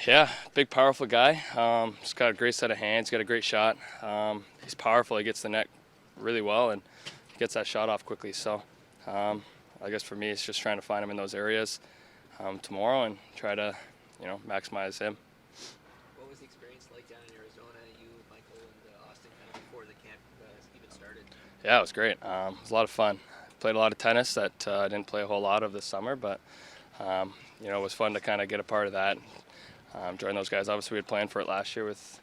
Yeah, big, powerful guy. He's got a great set of hands. Got a great shot. He's powerful. He gets the net really well, and he gets that shot off quickly. So, I guess for me, it's just trying to find him in those areas tomorrow and try to, maximize him. What was the experience like down in Arizona? You, Michael, and Austin kind of before the camp even started? Yeah, it was great. It was a lot of fun. Played a lot of tennis that I didn't play a whole lot of this summer, but it was fun to kind of get a part of that. Join those guys. Obviously, we had planned for it last year with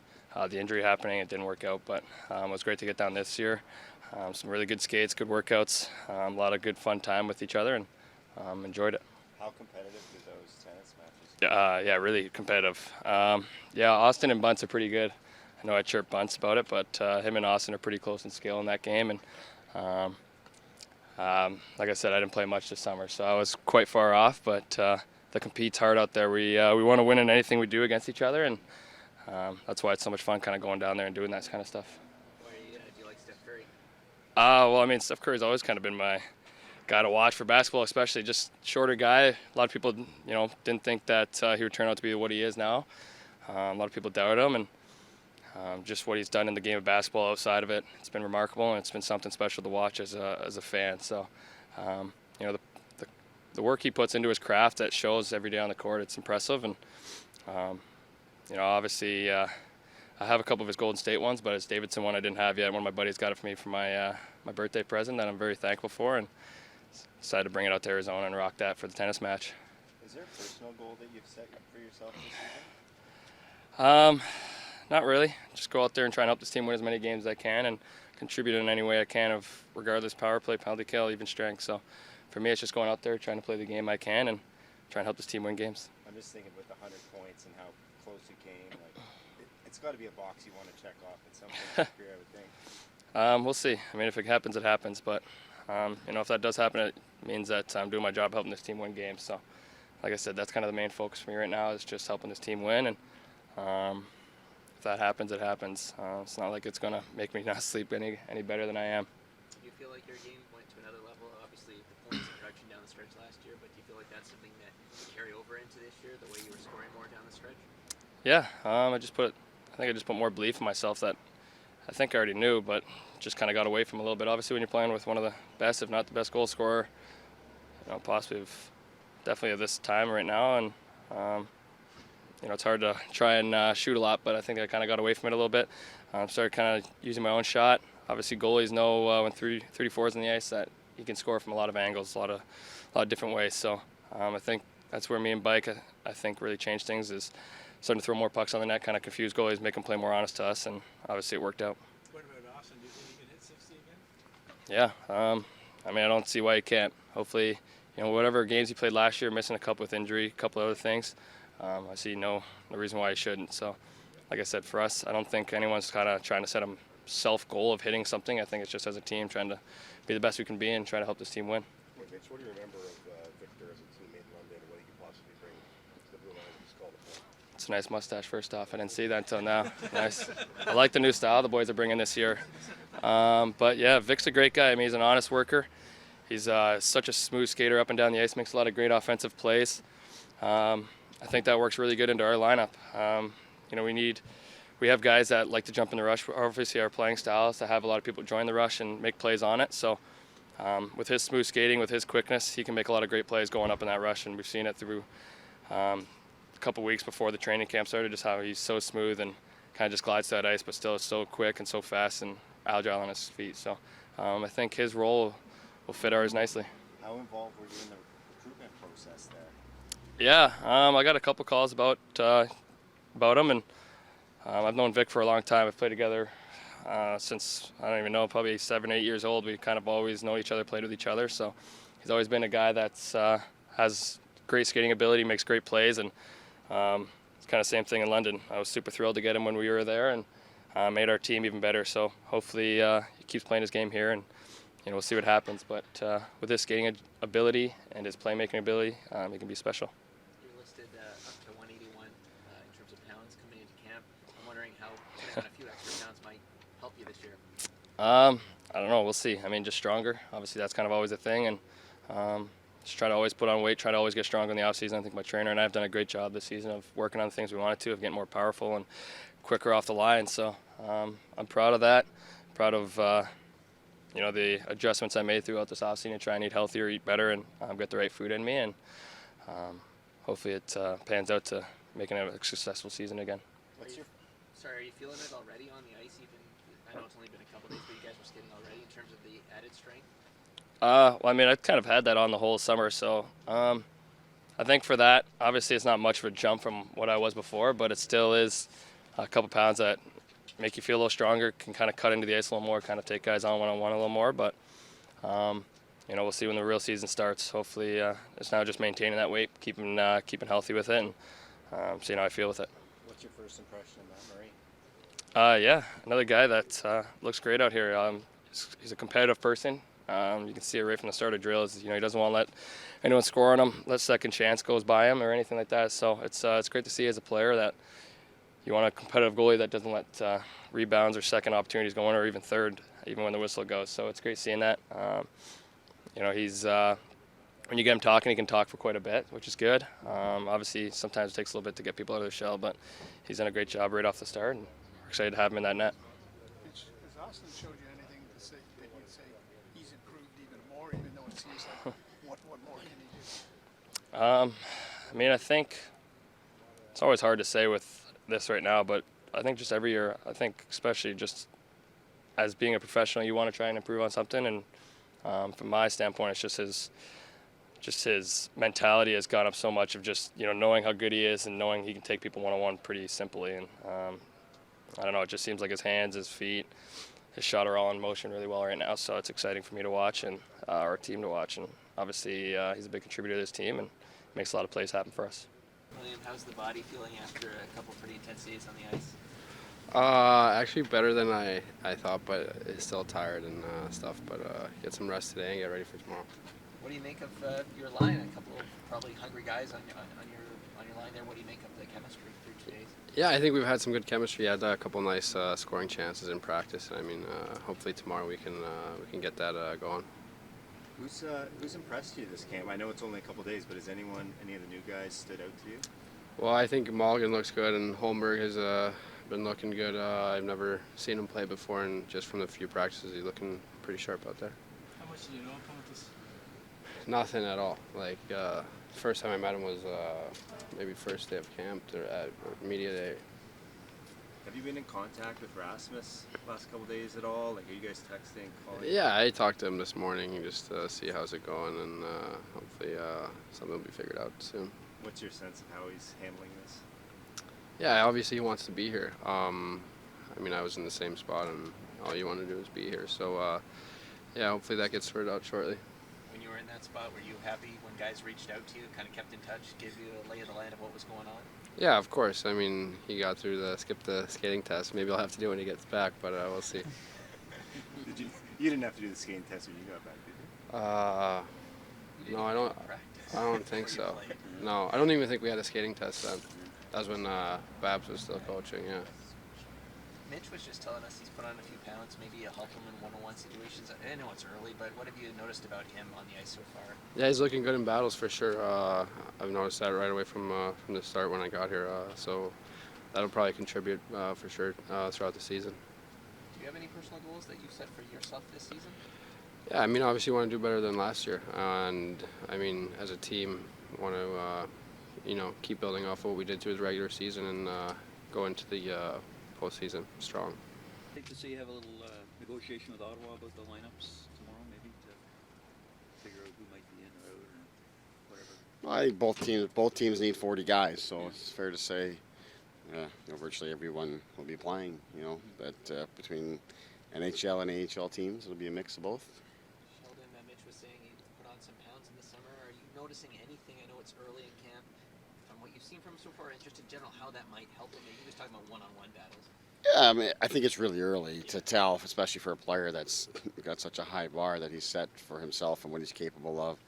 the injury happening. It didn't work out, but it was great to get down this year. Some really good skates, good workouts, a lot of good fun time with each other, and enjoyed it. How competitive do those tennis matches get? Yeah, really competitive. Yeah, Austin and Bunce are pretty good. I know I chirped Bunce about it, but him and Austin are pretty close in skill in that game. And like I said, I didn't play much this summer, so I was quite far off. But the compete's hard out there. We want to win in anything we do against each other, and that's why it's so much fun kind of going down there and doing that kind of stuff. Why do you like Steph Curry? Well, I mean, Steph Curry's always kind of been my guy to watch for basketball, especially just shorter guy. A lot of people, didn't think that he would turn out to be what he is now. A lot of people doubted him, and just what he's done in the game of basketball outside of it, it's been remarkable, and it's been something special to watch as a fan. So, the work he puts into his craft that shows every day on the court, it's impressive. And obviously, I have a couple of his Golden State ones, but his Davidson one I didn't have yet. One of my buddies got it for me for my birthday present that I'm very thankful for, and decided to bring it out to Arizona and rock that for the tennis match. Is there a personal goal that you've set for yourself this season? Not really. Just go out there and try and help this team win as many games as I can and contribute in any way I can, of regardless power play, penalty kill, even strength. So for me, it's just going out there, trying to play the game I can, and trying to help this team win games. I'm just thinking with 100 points and how close you came, it's got to be a box you want to check off at some point in your career, I would think. We'll see. I mean, if it happens, it happens. But if that does happen, it means that I'm doing my job helping this team win games. So, like I said, that's kind of the main focus for me right now, is just helping this team win. And if that happens, it happens. It's not like it's going to make me not sleep any better than I am. Do you feel like your game went to another level? Obviously, the points and production down the stretch last year, but do you feel like that's something that you carry over into this year, the way you were scoring more down the stretch? Yeah, I think I just put more belief in myself that I think I already knew, but just kind of got away from a little bit. Obviously, when you're playing with one of the best, if not the best goal scorer, possibly definitely at this time right now, and it's hard to try and shoot a lot, but I think I kind of got away from it a little bit. Started kind of using my own shot. Obviously, goalies know when 34 is in the ice that you can score from a lot of angles, a lot of different ways. So I think that's where me and Bike, I think, really changed things, is starting to throw more pucks on the net, kind of confuse goalies, make them play more honest to us, and obviously it worked out. What about Austin? Do you think he can hit 60 again? Yeah, I don't see why he can't. Hopefully, whatever games he played last year, missing a couple with injury, a couple other things, I see no reason why he shouldn't. So, like I said, for us, I don't think anyone's kind of trying to set a self-goal of hitting something. I think it's just as a team trying to be the best we can be and try to help this team win. Mitch, what do you remember of Victor as a teammate in London and what he could possibly bring to the Blue Line he's called upon? It's a nice mustache, first off. I didn't see that until now. Nice. I like the new style the boys are bringing this year. But, yeah, Vic's a great guy. I mean, he's an honest worker. He's such a smooth skater up and down the ice, makes a lot of great offensive plays. I think that works really good into our lineup. We have guys that like to jump in the rush. Obviously, our playing style is to have a lot of people join the rush and make plays on it. So with his smooth skating, with his quickness, he can make a lot of great plays going up in that rush, and we've seen it through a couple weeks before the training camp started, just how he's so smooth and kind of just glides to that ice, but still is so quick and so fast and agile on his feet. So I think his role will fit ours nicely. How involved were you in the recruitment process there? Yeah, I got a couple calls about him, and I've known Vic for a long time. We've played together since, I don't even know, probably 7, 8 years old. We kind of always know each other, played with each other. So he's always been a guy that's has great skating ability, makes great plays, and it's kind of the same thing in London. I was super thrilled to get him when we were there, and made our team even better. So hopefully he keeps playing his game here, and we'll see what happens. But with his skating ability and his playmaking ability, he can be special. You're listed up to 181 in terms of pounds coming into camp. I'm wondering how putting on a few extra pounds might help you this year. I don't know. We'll see. I mean, just stronger. Obviously, that's kind of always a thing, and just try to always put on weight, try to always get stronger in the off season. I think my trainer and I have done a great job this season of working on the things we wanted to, of getting more powerful and quicker off the line. So I'm proud of that. Proud of the adjustments I made throughout this off season to try and eat healthier, eat better, and get the right food in me. And hopefully it pans out to making it a successful season again. Are you feeling it already on the ice? Even I know it's only been a couple days, but you guys were skating already in terms of the added strength. Well, I mean, I kind of had that on the whole summer, so I think for that, obviously it's not much of a jump from what I was before, but it still is a couple pounds that make you feel a little stronger, can kind of cut into the ice a little more, kind of take guys on one-on-one a little more. But we'll see when the real season starts. Hopefully, it's now just maintaining that weight, keeping healthy with it, and seeing how I feel with it. What's your first impression of Matt Murray? Yeah, another guy that looks great out here. He's a competitive person. You can see it right from the start of drills. He doesn't want to let anyone score on him, let second chance goes by him or anything like that. So it's great to see as a player that you want a competitive goalie that doesn't let rebounds or second opportunities go in, or even third, even when the whistle goes. So it's great seeing that. He's when you get him talking, he can talk for quite a bit, which is good. Obviously, sometimes it takes a little bit to get people out of their shell, but he's done a great job right off the start, and we're excited to have him in that net. Has Austin showed you anything to say that you'd say he's improved even more, even though it seems like what more can he do? I think it's always hard to say with this right now, but I think just every year, I think especially just as being a professional, you want to try and improve on something, and from my standpoint, it's just his mentality has gone up so much of just knowing how good he is and knowing he can take people one-on-one pretty simply. And I don't know, it just seems like his hands, his feet, his shot are all in motion really well right now. So it's exciting for me to watch and our team to watch. And obviously he's a big contributor to this team and makes a lot of plays happen for us. William, how's the body feeling after a couple pretty intense days on the ice? Actually better than I thought, but it's still tired and stuff. But get some rest today and get ready for tomorrow. What do you make of your line? A couple of probably hungry guys on your line there. What do you make of the chemistry through 2 days? Yeah, I think we've had some good chemistry. Had a couple nice scoring chances in practice. I mean, hopefully tomorrow we can get that going. Who's impressed you this camp? I know it's only a couple days, but has any of the new guys stood out to you? Well, I think Mulligan looks good, and Holmberg has been looking good. I've never seen him play before, and just from the few practices, he's looking pretty sharp out there. How much do you know coming to this? Nothing at all. Like first time I met him was maybe first day of camp or at media day. Have you been in contact with Rasmus last couple days at all? Like, are you guys texting, calling? Yeah, I talked to him this morning just to see how's it going, and hopefully something will be figured out soon. What's your sense of how he's handling this? Yeah, obviously he wants to be here. I mean, I was in the same spot, and all you want to do is be here. So, yeah, hopefully that gets sorted out shortly. When you were in that spot, were you happy when guys reached out to you, kind of kept in touch, gave you a lay of the land of what was going on? Yeah, of course. I mean, he got through skipped the skating test. Maybe I'll have to do it when he gets back, but we'll see. You didn't have to do the skating test when you got back, did you? No, I don't think so. No, I don't even think we had a skating test then. That was when Babs was still coaching, yeah. Mitch was just telling us he's put on a few pounds. Maybe you'll help him in one-on-one situations. I know it's early, but what have you noticed about him on the ice so far? Yeah, he's looking good in battles for sure. I've noticed that right away from the start when I got here. So that'll probably contribute for sure throughout the season. Do you have any personal goals that you've set for yourself this season? Yeah, I mean, obviously want to do better than last year, and I mean, as a team, want to keep building off what we did through the regular season and go into the postseason strong. I'd like to see you have a little negotiation with Ottawa about the lineups tomorrow, maybe to figure out who might be in or out or whatever. Well, I think both teams need 40 guys, so it's fair to say, virtually everyone will be playing. But between NHL and AHL teams, it'll be a mix of both. Sheldon, Mitch was saying he put on some pounds in the summer. Are you noticing anything? I know it's early in camp. From what you've seen from him so far, and just in general, how that might help him. He was talking about one-on-one battles. Yeah, I mean, I think it's really early to tell, especially for a player that's got such a high bar that he's set for himself and what he's capable of.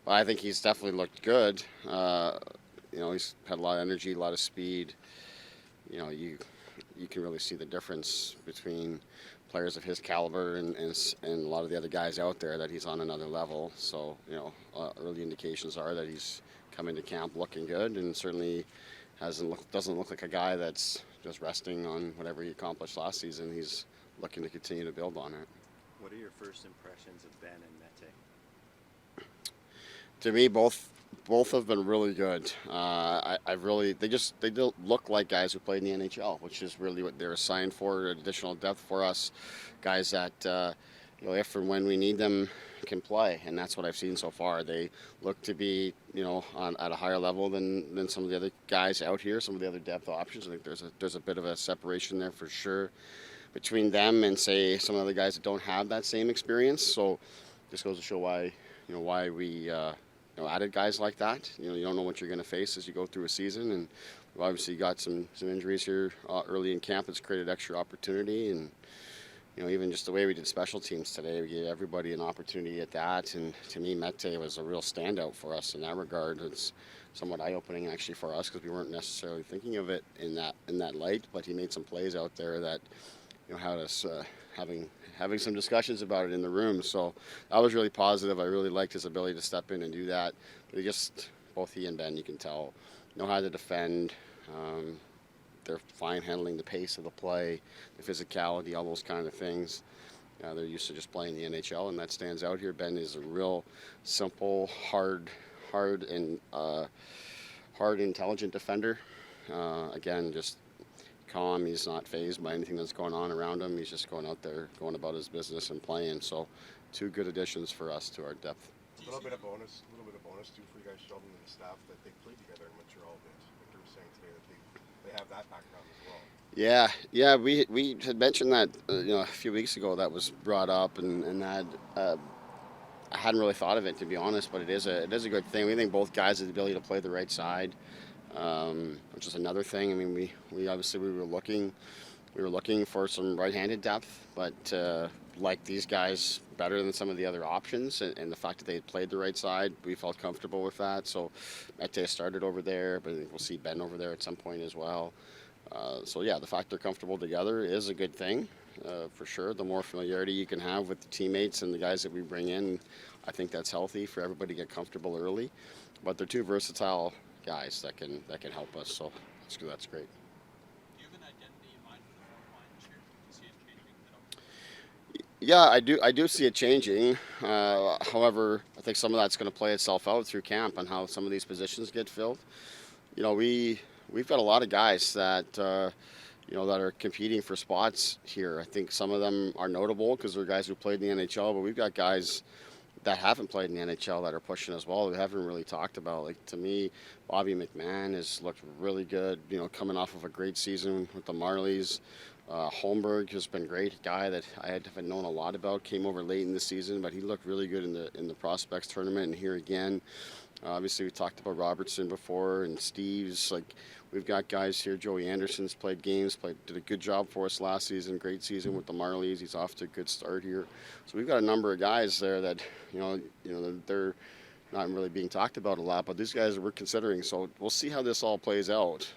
But I think he's definitely looked good. He's had a lot of energy, a lot of speed. You can really see the difference between players of his caliber and a lot of the other guys out there that he's on another level. So, early indications are that he's coming to camp looking good, and certainly doesn't look like a guy that's just resting on whatever he accomplished last season. He's looking to continue to build on it. What are your first impressions of Ben and Mete? To me, both have been really good. They don't look like guys who played in the NHL, which is really what they're assigned for, additional depth for us, guys that if and when we need them can play, and that's what I've seen so far. They look to be at a higher level than some of the other guys out here, some of the other depth options. I think there's a bit of a separation there for sure between them and say some of the guys that don't have that same experience. So this goes to show why we added guys like that. You don't know what you're going to face as you go through a season, and we've obviously got some injuries here early in camp. It's created extra opportunity, and even just the way we did special teams today, we gave everybody an opportunity at that. And to me, Mete was a real standout for us in that regard. It's somewhat eye-opening actually for us because we weren't necessarily thinking of it in that light. But he made some plays out there that had us having some discussions about it in the room. So that was really positive. I really liked his ability to step in and do that. But both he and Ben, you can tell, know how to defend. They're fine handling the pace of the play, the physicality, all those kind of things. They're used to just playing the NHL, and that stands out here. Ben is a real simple, hard, intelligent defender. Again, just calm. He's not fazed by anything that's going on around him. He's just going out there, going about his business and playing. So, two good additions for us to our depth. A little bit of bonus too for you guys, Sheldon and the staff, that they played together in Montreal. Victor was saying today that they have that background as well. Yeah. We had mentioned that a few weeks ago. That was brought up, and that I hadn't really thought of it, to be honest. But it is a good thing. We think both guys have the ability to play the right side. Which is another thing. I mean, we obviously we were looking for some right-handed depth, but like these guys better than some of the other options, and the fact that they had played the right side, we felt comfortable with that. So Mete started over there, but I think we'll see Ben over there at some point as well. The fact they're comfortable together is a good thing, for sure. The more familiarity you can have with the teammates and the guys that we bring in, I think that's healthy for everybody to get comfortable early. But they're two versatile guys that can help us, so that's great. Do you have an identity in mind for the fourth line this year? Do you see it changing at all? Yeah, I do see it changing. However, I think some of that's going to play itself out through camp and how some of these positions get filled. We've got a lot of guys that that are competing for spots here. I think some of them are notable because they're guys who played in the NHL, but we've got guys that haven't played in the NHL that are pushing as well. We haven't really talked about. Like, to me, Bobby McMahon has looked really good, coming off of a great season with the Marlies. Holmberg has been great, a guy that I haven't known a lot about, came over late in the season, but he looked really good in the prospects tournament, and here again. Obviously, we talked about Robertson before, and Steve's. We've got guys here. Joey Anderson's played games, did a good job for us last season. Great season with the Marlies. He's off to a good start here. So we've got a number of guys there that they're not really being talked about a lot, but these guys we're considering. So we'll see how this all plays out.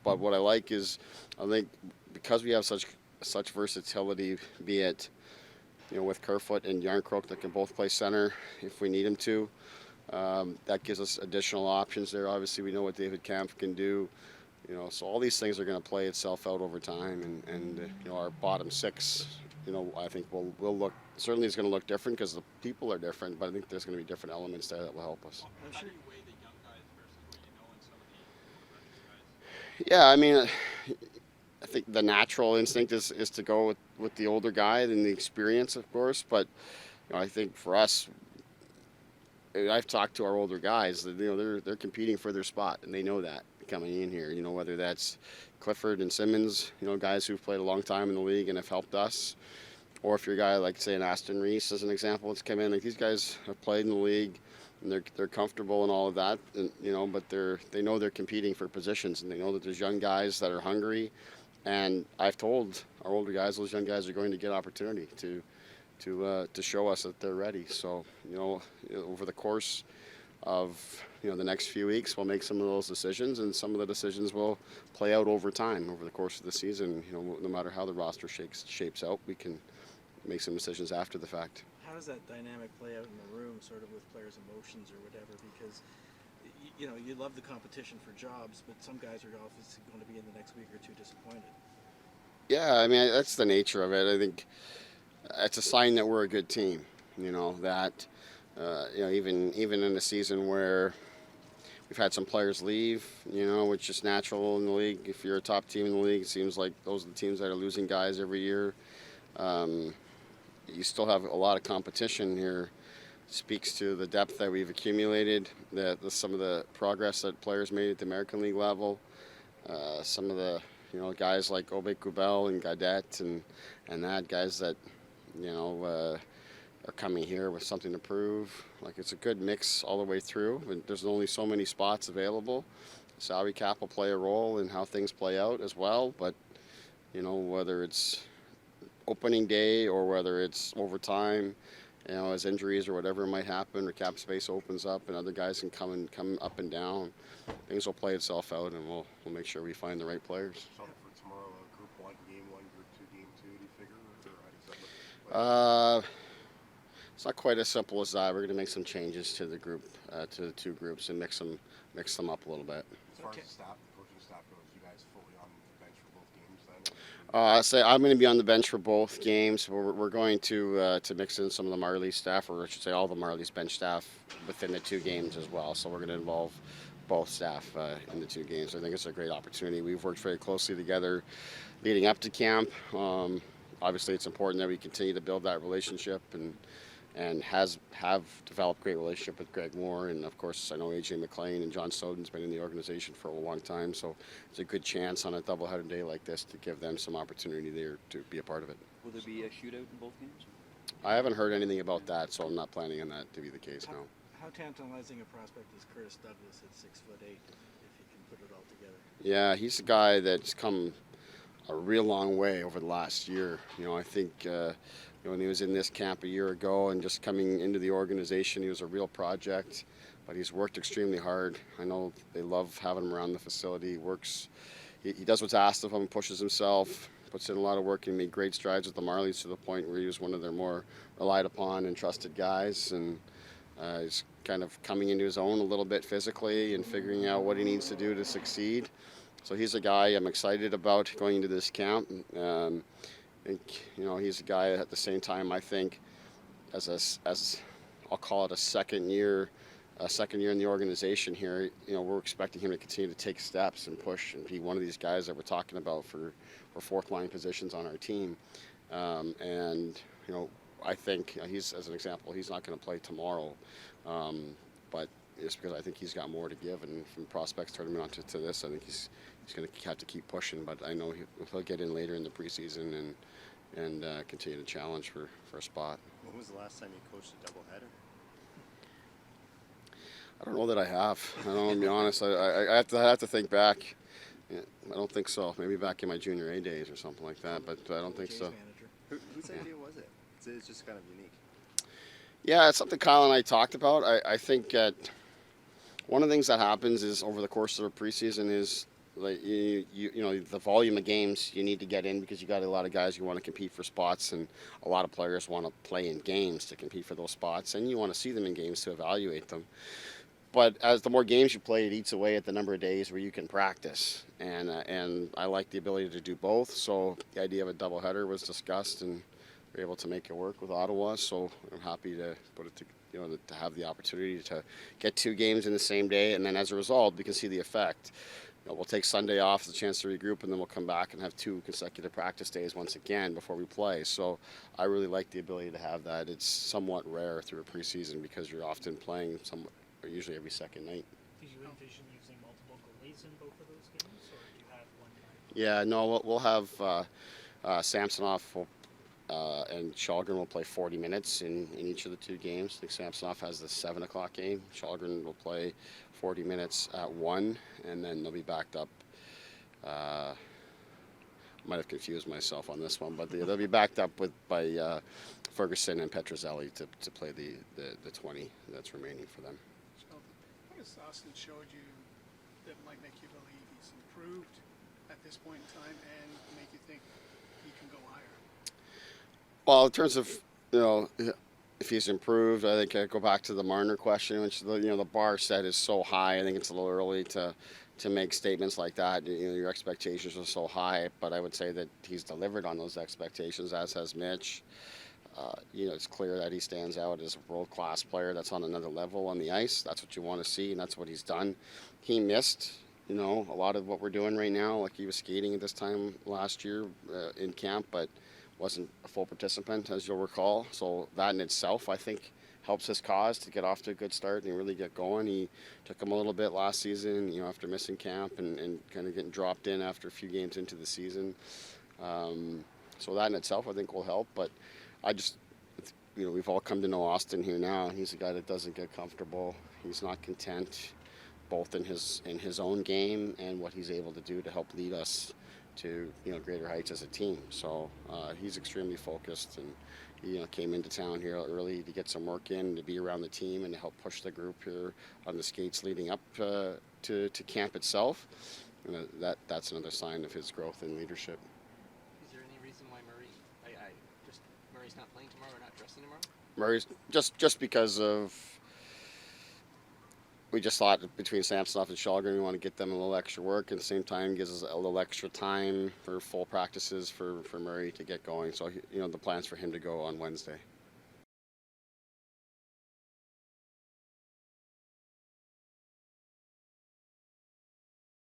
But what I like is, I think because we have such versatility, be it with Kerfoot and Yarncroke that can both play center if we need them to. That gives us additional options there. Obviously, we know what David Kampf can do. So all these things are going to play itself out over time, and our bottom six, I think will look, certainly it's going to look different because the people are different, but I think there's going to be different elements there that will help us. How do you weigh the young guys versus what and some of the older guys? Yeah, I mean, I think the natural instinct is to go with the older guy and the experience, of course, but I think for us, I've talked to our older guys that they're competing for their spot, and they know that coming in here. Whether that's Clifford and Simmons, guys who've played a long time in the league and have helped us, or if you're a guy like, say, an Aston Reese as an example, that's come in. Like, these guys have played in the league, and they're comfortable and all of that, and, but they know they're competing for positions, and they know that there's young guys that are hungry. And I've told our older guys, those young guys are going to get opportunity to show us that they're ready. So, over the course of the next few weeks, we'll make some of those decisions, and some of the decisions will play out over time, over the course of the season. No matter how the roster shapes out, we can make some decisions after the fact. How does that dynamic play out in the room, sort of with players' emotions or whatever? Because you love the competition for jobs, but some guys are obviously going to be in the next week or two disappointed. Yeah, I mean, that's the nature of it. I think it's a sign that we're a good team. That even in a season where we've had some players leave, which is natural in the league. If you're a top team in the league, it seems like those are the teams that are losing guys every year. You still have a lot of competition here. Speaks to the depth that we've accumulated, some of the progress that players made at the American League level. Some of the guys like Obe Kubel and Gaudette and that guys that are coming here with something to prove. Like, it's a good mix all the way through. And there's only so many spots available. Salary cap will play a role in how things play out as well. But whether it's opening day or whether it's overtime, as injuries or whatever might happen, or cap space opens up and other guys can come up and down, things will play itself out, and we'll make sure we find the right players. Something for tomorrow, Group 1, Game 1, Group 2, Game 2, do you figure? Or how does that look? It's not quite as simple as that. We're going to make some changes to the group, to the two groups, and mix them up a little bit. As far as the staff, the coaching staff goes, you guys fully on the bench for both games then? I'm going to be on the bench for both games. We're going to mix in some of the Marlies staff, or I should say all the Marlies bench staff, within the two games as well. So we're going to involve both staff in the two games. I think it's a great opportunity. We've worked very closely together leading up to camp. Obviously, it's important that we continue to build that relationship and have developed great relationship with Greg Moore, and of course I know AJ McLean and John Snowden's been in the organization for a long time, so it's a good chance on a doubleheader day like this to give them some opportunity there to be a part of it. Will there be a shootout in both games? I haven't heard anything about that, so I'm not planning on that to be the case now. How tantalizing a prospect is Curtis Douglas at 6'8", if he can put it all together? Yeah, he's a guy that's come a real long way over the last year. I think when he was in this camp a year ago and just coming into the organization, he was a real project, but he's worked extremely hard. I know they love having him around the facility. He does what's asked of him, pushes himself, puts in a lot of work, and made great strides with the Marlies to the point where he was one of their more relied upon and trusted guys. And he's kind of coming into his own a little bit physically and figuring out what he needs to do to succeed. So he's a guy I'm excited about going into this camp. I think he's a guy at the same time, I think, as I'll call it a second year in the organization here. We're expecting him to continue to take steps and push and be one of these guys that we're talking about for fourth line positions on our team. I think he's, as an example, he's not going to play tomorrow, but it's because I think he's got more to give. And from prospects tournament on to this, I think he's going to have to keep pushing. But I know he'll get in later in the preseason and continue to challenge for a spot. When was the last time you coached a doubleheader? I don't know that I have. I don't want to be honest. I have to think back. Yeah, I don't think so. Maybe back in my junior A days or something like that, but I don't think so. Whose idea was it? It's just kind of unique. Yeah, it's something Kyle and I talked about. I think that one of the things that happens is over the course of a preseason is like the volume of games you need to get in, because you got a lot of guys who want to compete for spots, and a lot of players want to play in games to compete for those spots, and you want to see them in games to evaluate them. But as the more games you play, it eats away at the number of days where you can practice, and I like the ability to do both. So the idea of a doubleheader was discussed, and we were able to make it work with Ottawa. So I'm happy to put it to have the opportunity to get two games in the same day, and then as a result, we can see the effect. We'll take Sunday off as a chance to regroup, and then we'll come back and have two consecutive practice days once again before we play. So I really like the ability to have that. It's somewhat rare through a preseason because you're often playing usually every second night. Do you envision using multiple goalies in both of those games, or do you have one guy? Yeah, no, we'll have Samsonov and Shalgren will play 40 minutes in each of the two games. I think Samsonov has the 7 o'clock game. Shalgren will play 40 minutes at 1, and then they'll be backed up. I might have confused myself on this one, but they'll be backed up by Ferguson and Petrozelli to play the 20 that's remaining for them. How has Austin showed you that might make you believe he's improved at this point in time and make you think he can go higher? Well, in terms of, you know, if he's improved, I think I go back to the Marner question, which the bar set is so high. I think it's a little early to make statements like that. Your expectations are so high, but I would say that he's delivered on those expectations, as has Mitch. It's clear that he stands out as a world-class player that's on another level on the ice. That's what you want to see, and that's what he's done. He missed, a lot of what we're doing right now. Like, he was skating at this time last year in camp, but wasn't a full participant, as you'll recall. So that in itself, I think, helps his cause to get off to a good start and really get going. He took him a little bit last season, after missing camp and kind of getting dropped in after a few games into the season. So that in itself, I think, will help. But we've all come to know Austin here now. He's a guy that doesn't get comfortable. He's not content, both in his own game and what he's able to do to help lead us to greater heights as a team. So he's extremely focused, and he came into town here early to get some work in, to be around the team, and to help push the group here on the skates leading up to camp itself. And that's another sign of his growth in leadership. Is there any reason why Murray's not playing tomorrow or not dressing tomorrow? Murray's just because of. We just thought between Samsonov and Shalgren, we want to get them a little extra work, and at the same time gives us a little extra time for full practices for Murray to get going. So, the plan's for him to go on Wednesday.